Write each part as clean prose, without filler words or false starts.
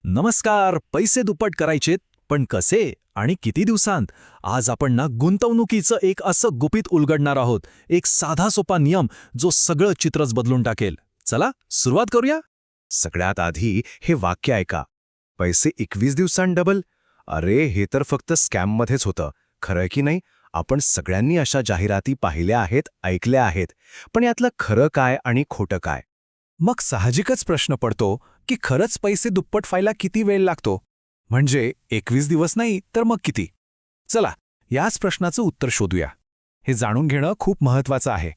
नमस्कार. पैसे दुप्पट करायचेत, पण कसे आणि किती दिवसांत? आज आपण गुंतवणुकीचं एक असं गुपित उलगडणार आहोत. एक साधा सोपा नियम जो सगळं चित्रच बदलून टाकेल. चला सुरुवात करूया. सगळ्यात आधी हे वाक्य ऐका. पैसे 21 दिवसांत डबल. अरे हे तर फक्त स्कॅममध्येच होतं. खरं की नाही? आपण सगळ्यांनी अशा जाहिराती पाहिल्या आहेत, ऐकल्या आहेत. पण यातलं खरं काय आणि खोटं काय? मग साहजिकच प्रश्न पडतो की खरंच पैसे दुप्पट व्हायला किती वेळ लागतो? म्हणजे 21 दिवस नाही तर मग किती? चला याच प्रश्नाचं उत्तर शोधूया. हे जाणून घेणं खूप महत्वाचं आहे.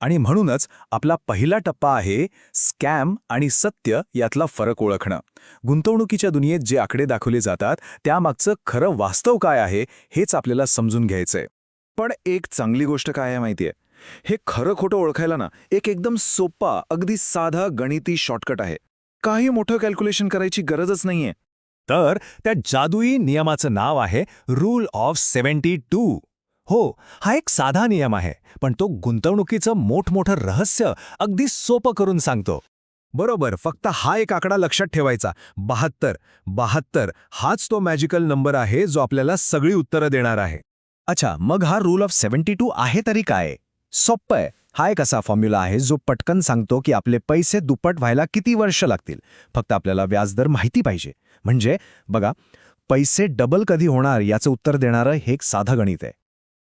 आणि म्हणूनच आपला पहिला टप्पा आहे स्कॅम आणि सत्य यातला फरक ओळखणं. गुंतवणुकीच्या दुनियेत जे आकडे दाखवले जातात त्यामागचं खरं वास्तव काय आहे हेच आपल्याला समजून घ्यायचंय. पण एक चांगली गोष्ट काय आहे माहितीये? हे खरं खोटं ओळखायला एक एकदम सोपा, अगदी साधा गणिती शॉर्टकट आहे. काही मोठं कॅल्क्युलेशन करायची गरजच नाहीये. तर त्या जादुई नियमाचं नाव आहे रूल ऑफ 72. हो, हा एक साधा नियम आहे, पण तो गुंतवणुकीचं मोठमोठं रहस्य अगदी सोपं करून सांगतो. बरोबर. फक्त हा एक आकडा लक्षात ठेवायचा. 72 हाच तो मॅजिकल नंबर आहे जो आपल्याला सगळी उत्तरं देणार आहे. अच्छा, मग हा रूल ऑफ 72 आहे तरी काय? सोप्पं आहे. हा एक असा फॉर्म्युला आहे जो पटकन सांगतो की आपले पैसे दुप्पट व्हायला किती वर्ष लागतील. फक्त आपल्याला व्याजदर माहिती पाहिजे. म्हणजे बघा, पैसे डबल कधी होणार याचं उत्तर देणारं हे एक साधं गणित आहे.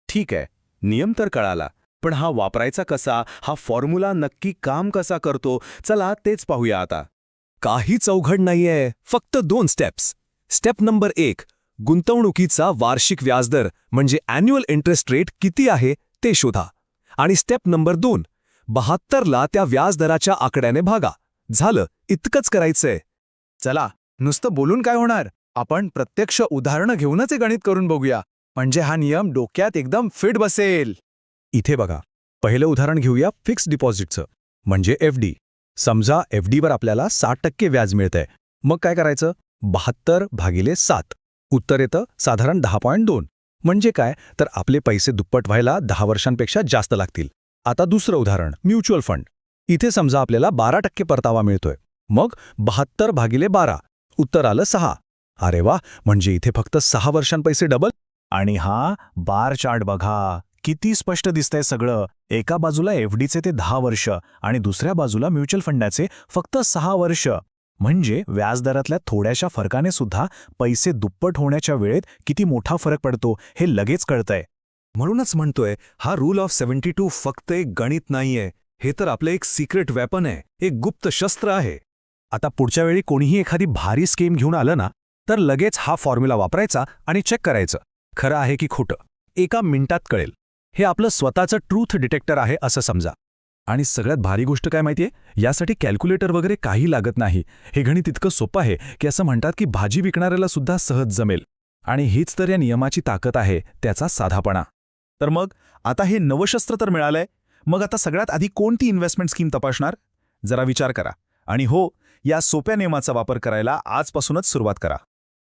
ठीक आहे, नियम तर कळाला, पण हा वापरायचा कसा? हा फॉर्म्युला नक्की काम कसा करतो? चला तेच पाहूया आता. काहीच अवघड नाहीये, फक्त 2 स्टेप्स. स्टेप नंबर 1, गुंतवणुकीचा वार्षिक व्याजदर म्हणजे ॲन्युअल इंटरेस्ट रेट किती आहे ते शोधा. आणि स्टेप नंबर 2, 72ला त्या व्याजदराच्या आकड्याने भागा. झालं, इतकंच करायचंय. चला, नुसतं बोलून काय होणार? आपण प्रत्यक्ष उदाहरणं घेऊनच हे गणित करून बघूया. म्हणजे हा नियम डोक्यात एकदम फिट बसेल. इथे बघा, पहिलं उदाहरण घेऊया फिक्स्ड डिपॉझिटचं, म्हणजे FD. समजा FDवर आपल्याला 60% व्याज मिळतंय. मग काय करायचं? 72/7. उत्तर येतं साधारण 10.2. म्हणजे काय? तर आपले पैसे दुप्पट व्हायला 10 वर्षांपेक्षा जास्त लागतील. आता दुसरं उदाहरण, म्युच्युअल फंड. इथे समजा आपल्याला 12% परतावा मिळतोय. मग 72/12. उत्तर आलं 6. अरे वा, म्हणजे इथे फक्त 6 वर्षांत पैसे डबल. आणि हा बार चार्ट बघा, किती स्पष्ट दिसतंय सगळं. एका बाजूला FDचे ते 10 वर्ष आणि दुसऱ्या बाजूला म्युच्युअल फंडाचे फक्त 6 वर्ष. म्हणजे व्याजदरातल्या थोड्याशा फरकाने सुद्धा पैसे दुप्पट होण्याच्या वेळेत किती मोठा फरक पडतो हे लगेच कळतंय. म्हणूनच म्हणतोय, हा रूल ऑफ 72 फक्त एक गणित नाहीये, हे तर आपलं एक सिक्रेट वेपन आहे, एक गुप्त शस्त्र आहे. आता पुढच्या वेळी कोणीही एखादी भारी स्कीम घेऊन आलं ना, तर लगेच हा फॉर्म्युला वापरायचा आणि चेक करायचं, खरं आहे की खोटं. एका मिनिटात कळेल. हे आपलं स्वतःचं ट्रूथ डिटेक्टर आहे असं समजा. आणि सगळ्यात भारी गोष्ट काय माहितीये? यासाठी कॅल्क्युलेटर वगैरे काही लागत नाही. हे गणित इतकं सोपं आहे की असं म्हणतात की भाजी विकणाऱ्याला सुद्धा सहज जमेल. आणि हीच तर या नियमाची ताकद आहे, त्याचा साधापणा. तर मग आता हे नवशस्त्र तर मिळालंय. मग आता सगळ्यात आधी कोणती इन्व्हेस्टमेंट स्कीम तपासणार? जरा विचार करा. आणि हो, या सोप्या नियमाचा वापर करायला आजपासूनच सुरुवात करा.